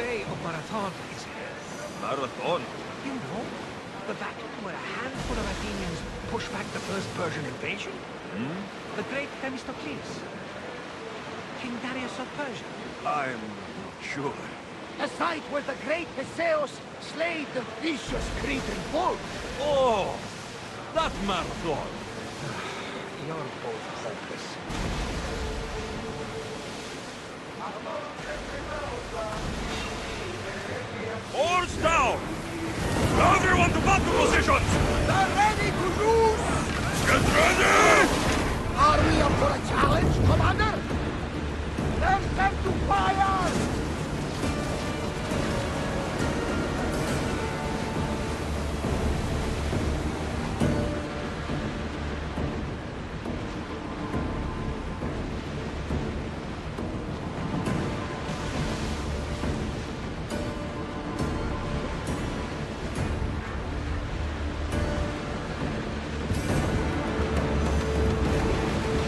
Bay of Marathon is here. Marathon? You know, the battle where a handful of Athenians pushed back the first Persian invasion? The great Themistocles. King Darius of Persia. I'm not sure. The site where the great Theseus slayed the vicious Cretan bull. Oh! That Marathon! You're both hopeless. Oars down! Everyone to battle positions! They're ready to use! Get ready! Are we up for a challenge, Commander? Then send to fire!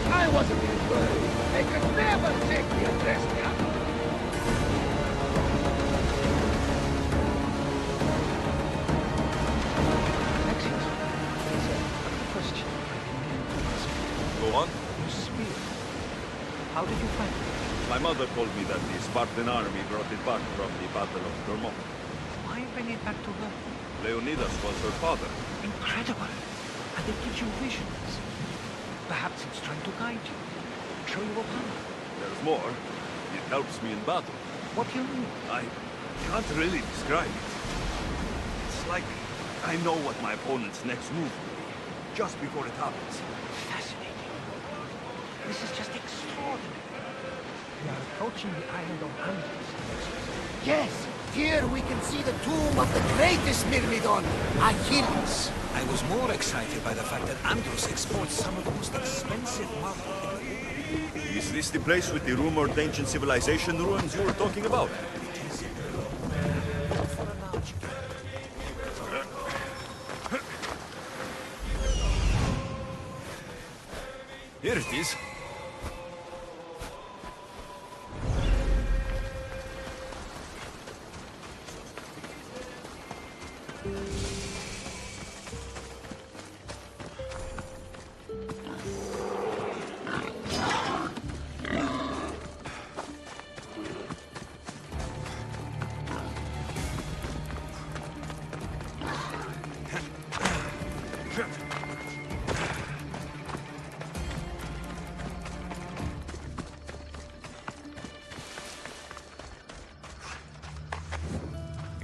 I wasn't in worry. They could never take the Adrestia. Excuse me. There's a question I demand to ask you. Go on. Your spear. How did you find it? My mother told me that the Spartan army brought it back from the Battle of Thermopylae. Why bring it back to her? Leonidas was her father. Incredible. And it gives you visions. Perhaps it's trying to guide you. Show you a power. There's more. It helps me in battle. What do you mean? I can't really describe it. It's like I know what my opponent's next move will be, just before it happens. Fascinating. This is just extraordinary. We are approaching the island of Andros. Yes, here we can see the tomb of the greatest Myrmidon, Achilles. I was more excited by the fact that Andros exports some of the most expensive marble in the world. Is this the place with the rumored ancient civilization ruins you were talking about? It is for a large Here it is.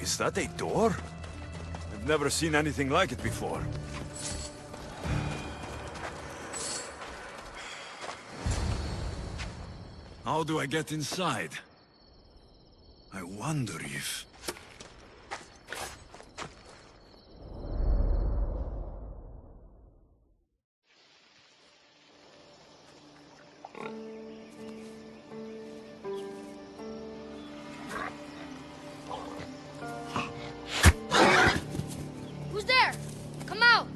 Is that a door? I've never seen anything like it before. How do I get inside? I wonder if... Who's there? Come out!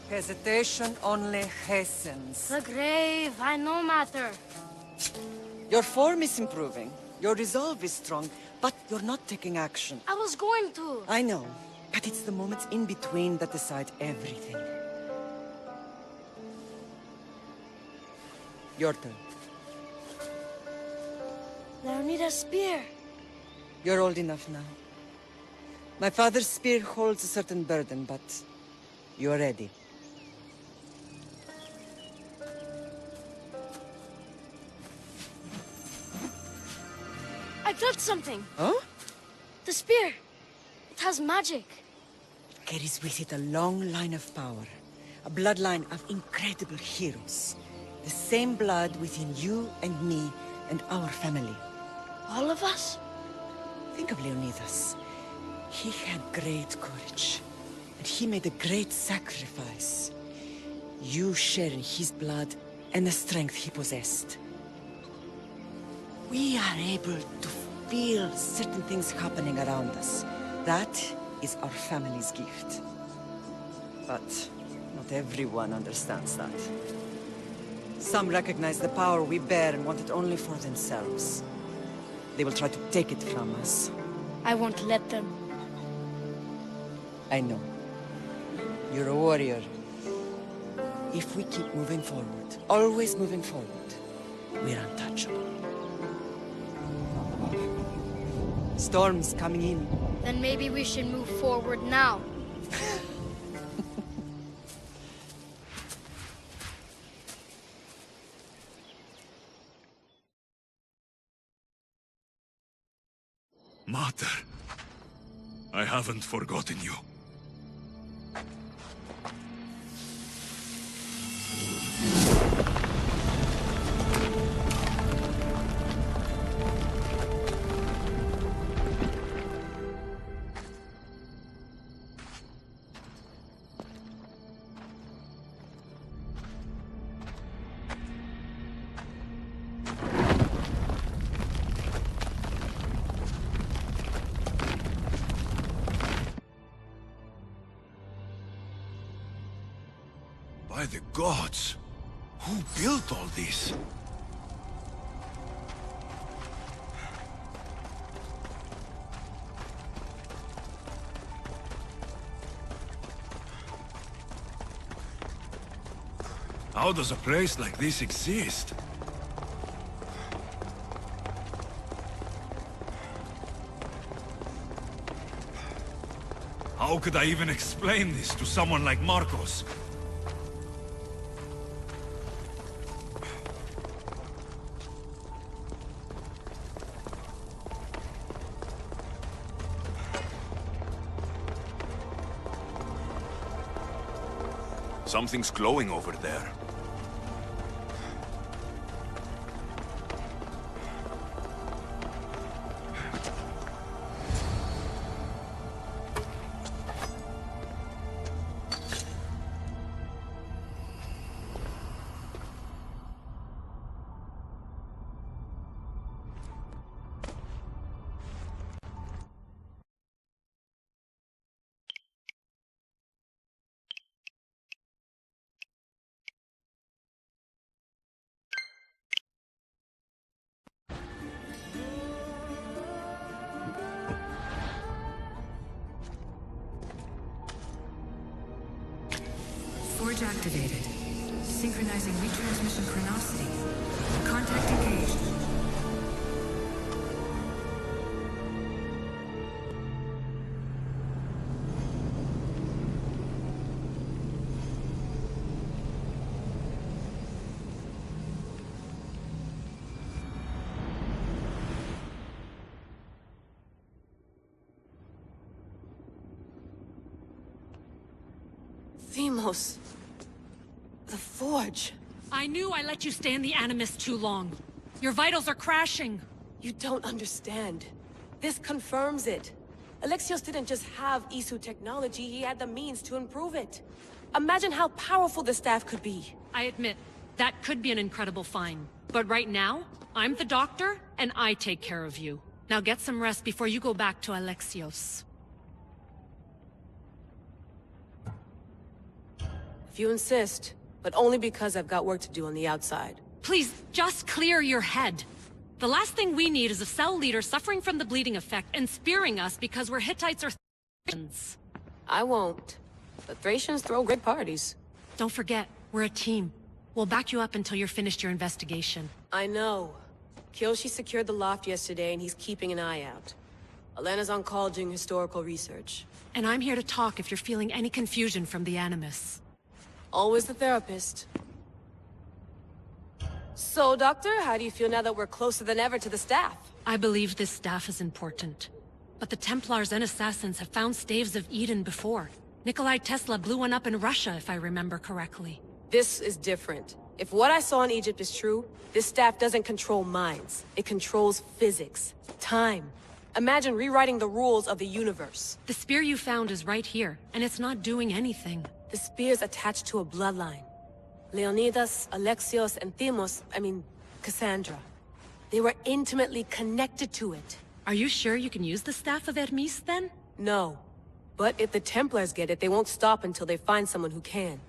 Hesitation only hastens. The grave, I know matter. Your form is improving. Your resolve is strong, but you're not taking action. I was going to. I know, but it's the moments in between that decide everything. Your turn. Leonidas' spear. You're old enough now. My father's spear holds a certain burden, but you're ready. I felt something. Huh? The spear. It has magic. It carries with it a long line of power. A bloodline of incredible heroes. The same blood within you and me and our family. All of us? Think of Leonidas. He had great courage. And he made a great sacrifice. You share in his blood and the strength he possessed. We are able to feel certain things happening around us. That is our family's gift. But not everyone understands that. Some recognize the power we bear and want it only for themselves. They will try to take it from us. I won't let them. I know. You're a warrior. If we keep moving forward, always moving forward, we're untouchable. Storm's coming in. Then maybe we should move forward now. Mater, I haven't forgotten you. By the gods! Who built all this? How does a place like this exist? How could I even explain this to someone like Marcos? Something's glowing over there. Forge activated. Synchronizing retransmission chronicity. Contact engaged. Themos. The Forge. I knew I let you stay in the Animus too long. Your vitals are crashing. You don't understand. This confirms it. Alexios didn't just have Isu technology, he had the means to improve it. Imagine how powerful the staff could be. I admit, that could be an incredible find. But right now, I'm the doctor, and I take care of you. Now get some rest before you go back to Alexios. If you insist, but only because I've got work to do on the outside. Please, just clear your head. The last thing we need is a cell leader suffering from the bleeding effect and spearing us because we're Hittites or Thracians. I won't. But Thracians throw great parties. Don't forget, we're a team. We'll back you up until you're finished your investigation. I know. Kyoshi secured the loft yesterday and he's keeping an eye out. Elena's on call doing historical research. And I'm here to talk if you're feeling any confusion from the Animus. Always the therapist. So, Doctor, how do you feel now that we're closer than ever to the staff? I believe this staff is important. But the Templars and Assassins have found staves of Eden before. Nikolai Tesla blew one up in Russia, if I remember correctly. This is different. If what I saw in Egypt is true, this staff doesn't control minds. It controls physics, time. Imagine rewriting the rules of the universe. The spear you found is right here, and it's not doing anything. The spear's attached to a bloodline. Leonidas, Alexios, and Cassandra. They were intimately connected to it. Are you sure you can use the Staff of Hermes, then? No. But if the Templars get it, they won't stop until they find someone who can.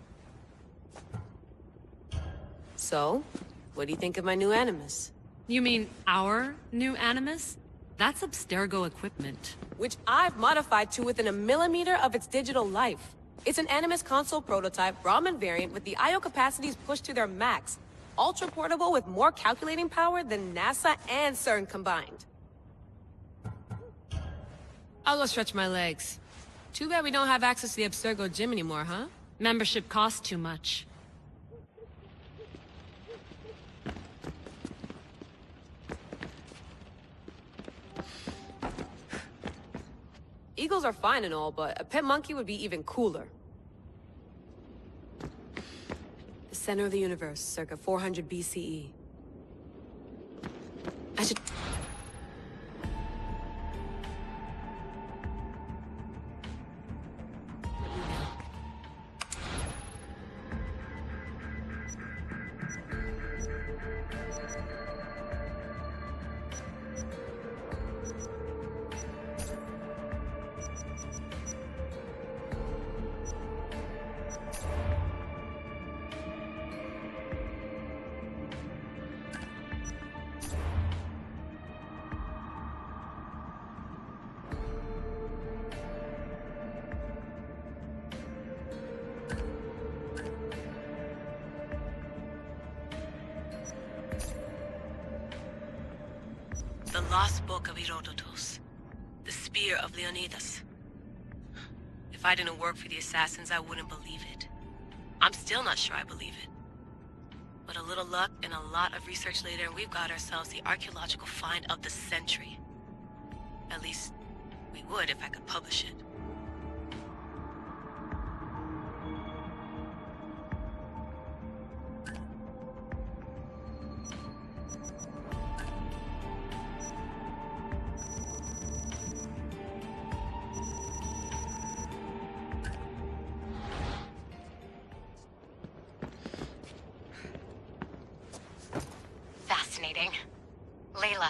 So, what do you think of my new Animus? You mean our new Animus? That's Abstergo equipment. Which I've modified to within a millimeter of its digital life. It's an Animus console prototype Brahmin variant with the I/O capacities pushed to their max. Ultra portable with more calculating power than NASA and CERN combined. I'll go stretch my legs. Too bad we don't have access to the Abstergo gym anymore, huh? Membership costs too much. Eagles are fine and all, but a pet monkey would be even cooler. The center of the universe, circa 400 BCE. I should... The Lost Book of Herodotus. The Spear of Leonidas. If I didn't work for the Assassins, I wouldn't believe it. I'm still not sure I believe it. But a little luck and a lot of research later, and we've got ourselves the archaeological find of the century. At least, we would if I could publish it. Fascinating. Layla,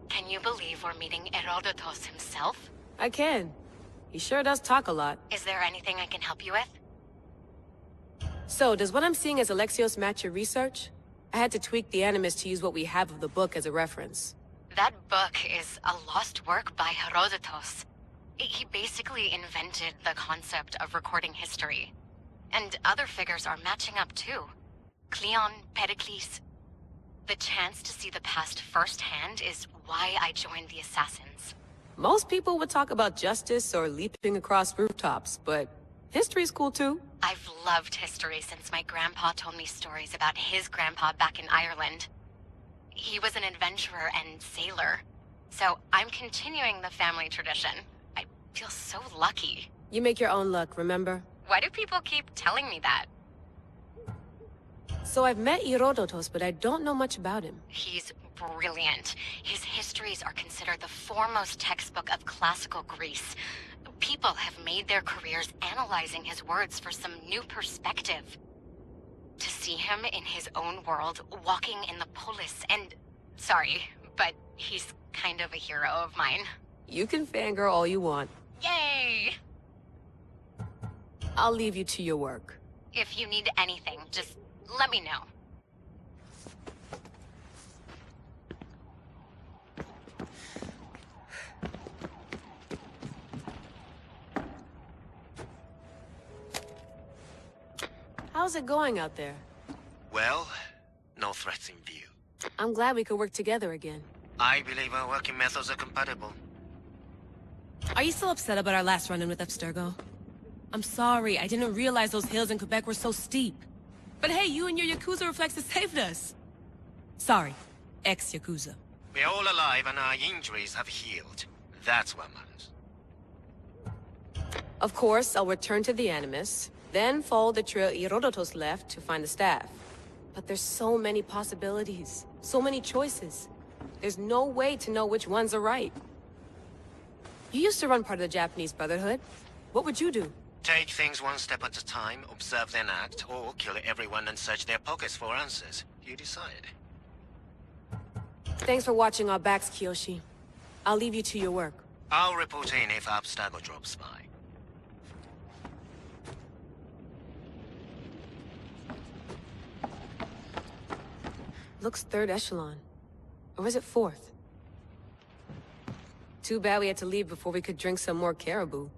can you believe we're meeting Herodotus himself? I can. He sure does talk a lot. Is there anything I can help you with? So, does what I'm seeing as Alexios match your research? I had to tweak the Animus to use what we have of the book as a reference. That book is a lost work by Herodotus. He basically invented the concept of recording history. And other figures are matching up too. Cleon, Pericles. The chance to see the past firsthand is why I joined the Assassins. Most people would talk about justice or leaping across rooftops, but history's cool too. I've loved history since my grandpa told me stories about his grandpa back in Ireland. He was an adventurer and sailor, so I'm continuing the family tradition. I feel so lucky. You make your own luck, remember? Why do people keep telling me that? So I've met Herodotus, but I don't know much about him. He's brilliant. His histories are considered the foremost textbook of classical Greece. People have made their careers analyzing his words for some new perspective. To see him in his own world, walking in the polis, and... Sorry, but he's kind of a hero of mine. You can fangirl all you want. Yay! I'll leave you to your work. If you need anything, just let me know. How's it going out there? Well, no threats in view. I'm glad we could work together again. I believe our working methods are compatible. Are you still upset about our last run-in with Abstergo? I'm sorry, I didn't realize those hills in Quebec were so steep. But hey, you and your Yakuza reflexes saved us. Sorry, ex-Yakuza. We're all alive and our injuries have healed. That's what matters. Of course, I'll return to the Animus, then follow the trail Herodotus left to find the staff. But there's so many possibilities, so many choices. There's no way to know which ones are right. You used to run part of the Japanese Brotherhood. What would you do? Take things one step at a time, observe then act, or kill everyone and search their pockets for answers. You decide. Thanks for watching our backs, Kiyoshi. I'll leave you to your work. I'll report in if Abstergo drops by. Looks third echelon. Or is it fourth? Too bad we had to leave before we could drink some more caribou.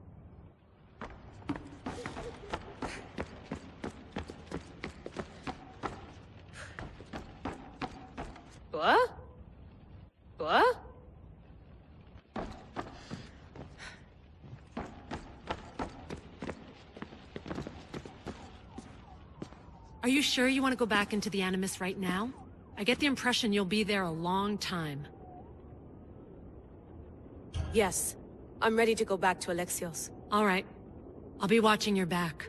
What? What? Are you sure you want to go back into the Animus right now? I get the impression you'll be there a long time. Yes. I'm ready to go back to Alexios. All right. I'll be watching your back.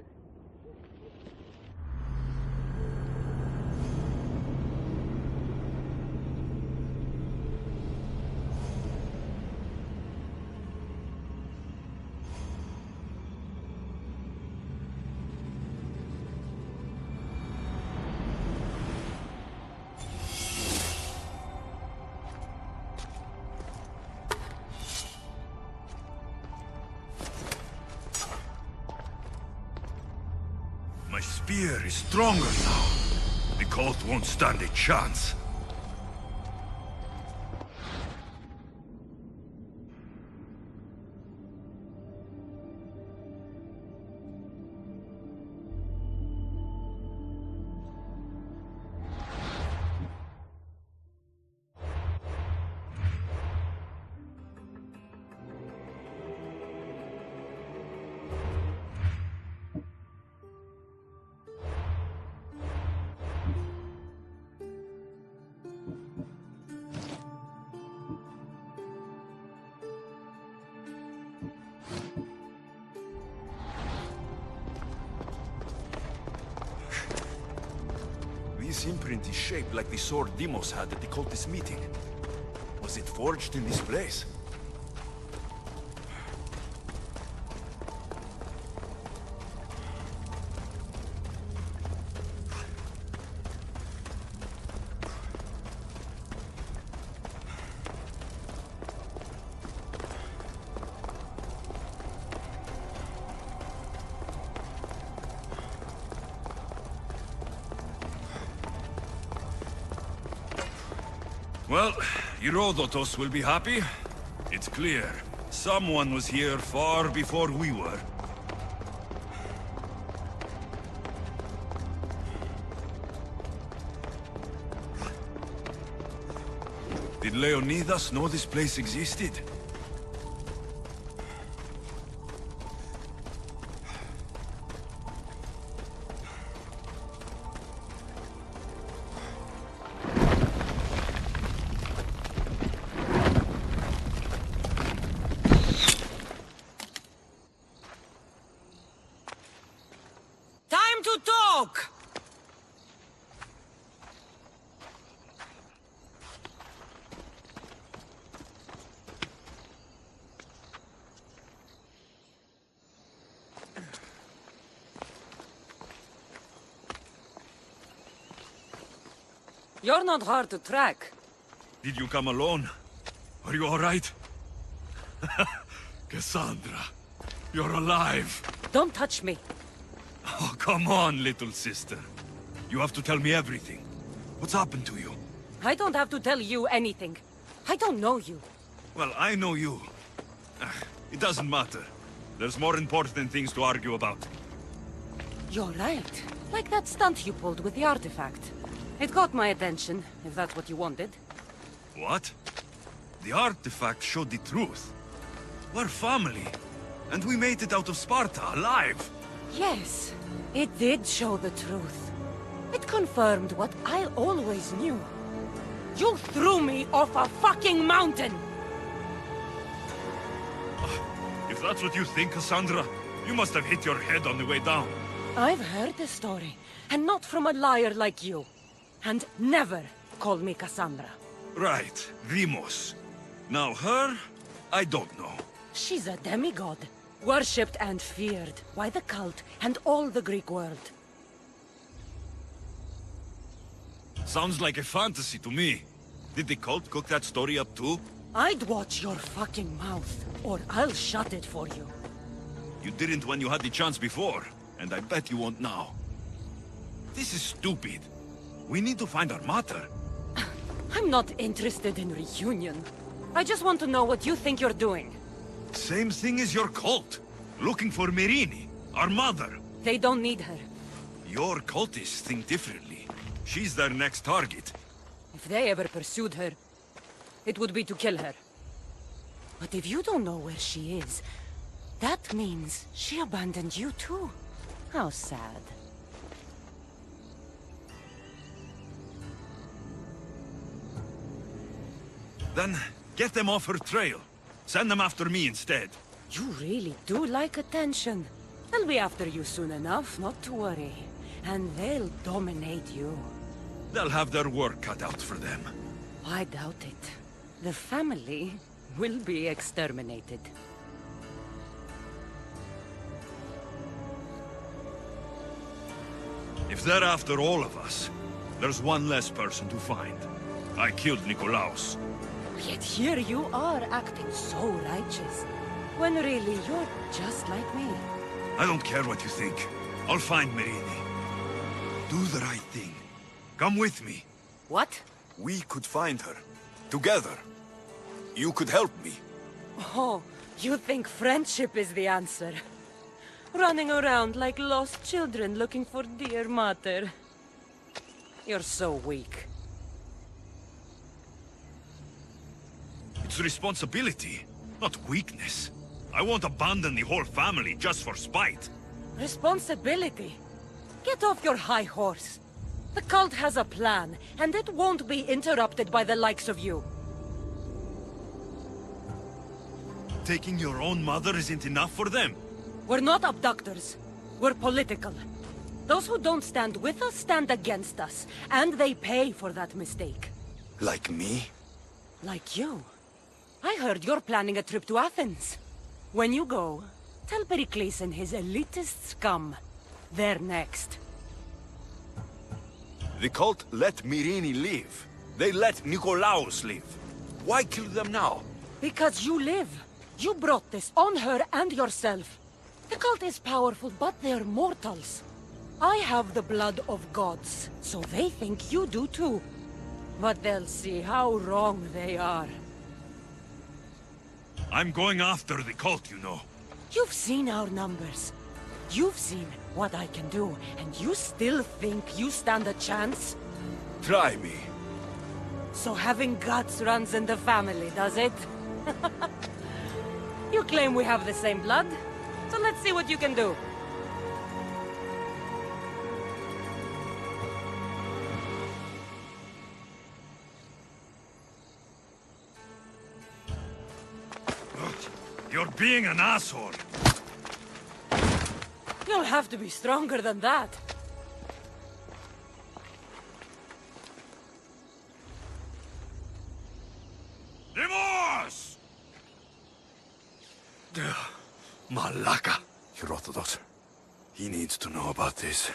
My spear is stronger now. The cult won't stand a chance. This imprint is shaped like the sword Demos had at the cultist meeting. Was it forged in this place? Well, Herodotus will be happy. It's clear. Someone was here far before we were. Did Leonidas know this place existed? You're not hard to track. Did you come alone? Are you all right? Cassandra, you're alive. Don't touch me. Oh, come on, little sister. You have to tell me everything. What's happened to you? I don't have to tell you anything. I don't know you. Well, I know you. It doesn't matter. There's more important things to argue about. You're right. Like that stunt you pulled with the artifact. It caught my attention, if that's what you wanted. What? The artifact showed the truth. We're family. And we made it out of Sparta, alive. Yes, it did show the truth. It confirmed what I always knew. You threw me off a fucking mountain! If that's what you think, Cassandra, you must have hit your head on the way down. I've heard the story, and not from a liar like you. And never call me Cassandra. Right, Demos. Now her, I don't know. She's a demigod, worshipped and feared by the cult and all the Greek world. Sounds like a fantasy to me. Did the cult cook that story up too? I'd watch your fucking mouth, or I'll shut it for you. You didn't when you had the chance before, and I bet you won't now. This is stupid. We need to find our mater. I'm not interested in reunion. I just want to know what you think you're doing. Same thing as your cult. Looking for Myrrine, our mother. They don't need her. Your cultists think differently. She's their next target. If they ever pursued her, it would be to kill her. But if you don't know where she is, that means she abandoned you too. How sad. Then, get them off her trail. Send them after me instead. You really do like attention. They'll be after you soon enough, not to worry. And they'll dominate you. They'll have their work cut out for them. I doubt it. The family will be exterminated. If they're after all of us, there's one less person to find. I killed Nikolaos. Yet here you are, acting so righteous. When really, you're just like me. I don't care what you think. I'll find Myrrine. Do the right thing. Come with me. What? We could find her. Together. You could help me. Oh, you think friendship is the answer? Running around like lost children looking for dear mother. You're so weak. It's responsibility, not weakness. I won't abandon the whole family just for spite. Responsibility? Get off your high horse. The cult has a plan, and it won't be interrupted by the likes of you. Taking your own mother isn't enough for them. We're not abductors. We're political. Those who don't stand with us stand against us, and they pay for that mistake. Like me? Like you. I heard you're planning a trip to Athens. When you go, tell Pericles and his elitist scum. They're next. The cult let Myrrine live. They let Nikolaos live. Why kill them now? Because you live. You brought this on her and yourself. The cult is powerful, but they're mortals. I have the blood of gods, so they think you do too. But they'll see how wrong they are. I'm going after the cult, you know. You've seen our numbers. You've seen what I can do, and you still think you stand a chance? Try me. So having guts runs in the family, does it? You claim we have the same blood, so let's see what you can do. You're being an asshole. You'll have to be stronger than that. Demos! Malaka. Herodotus. He needs to know about this.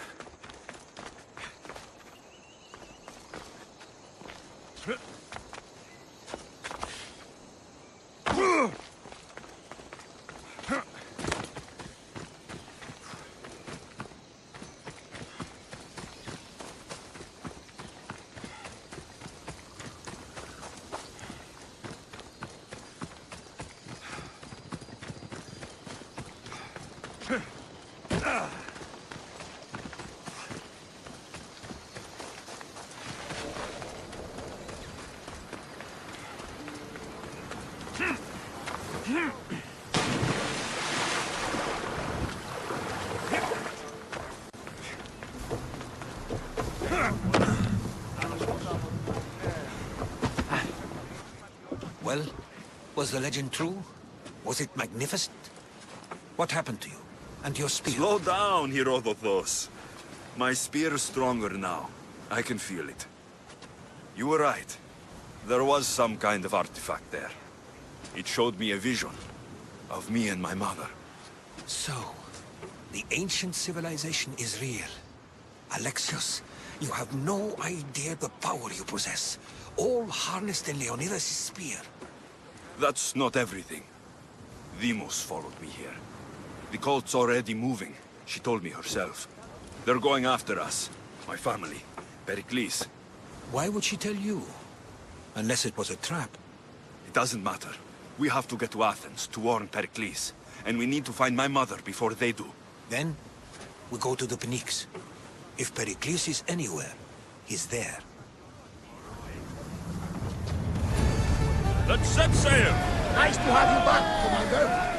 Well, was the legend true? Was it magnificent? What happened to you? And your spear? Slow down, Herodotus. My spear is stronger now. I can feel it. You were right. There was some kind of artifact there. It showed me a vision of me and my mother. So, the ancient civilization is real. Alexios, you have no idea the power you possess. All harnessed in Leonidas' spear. That's not everything. Demos followed me here. The cult's already moving. She told me herself. They're going after us. My family. Pericles. Why would she tell you? Unless it was a trap. It doesn't matter. We have to get to Athens to warn Pericles. And we need to find my mother before they do. Then, we go to the Pnyx. If Pericles is anywhere, he's there. Let's set sail! Nice to have you back, Commander.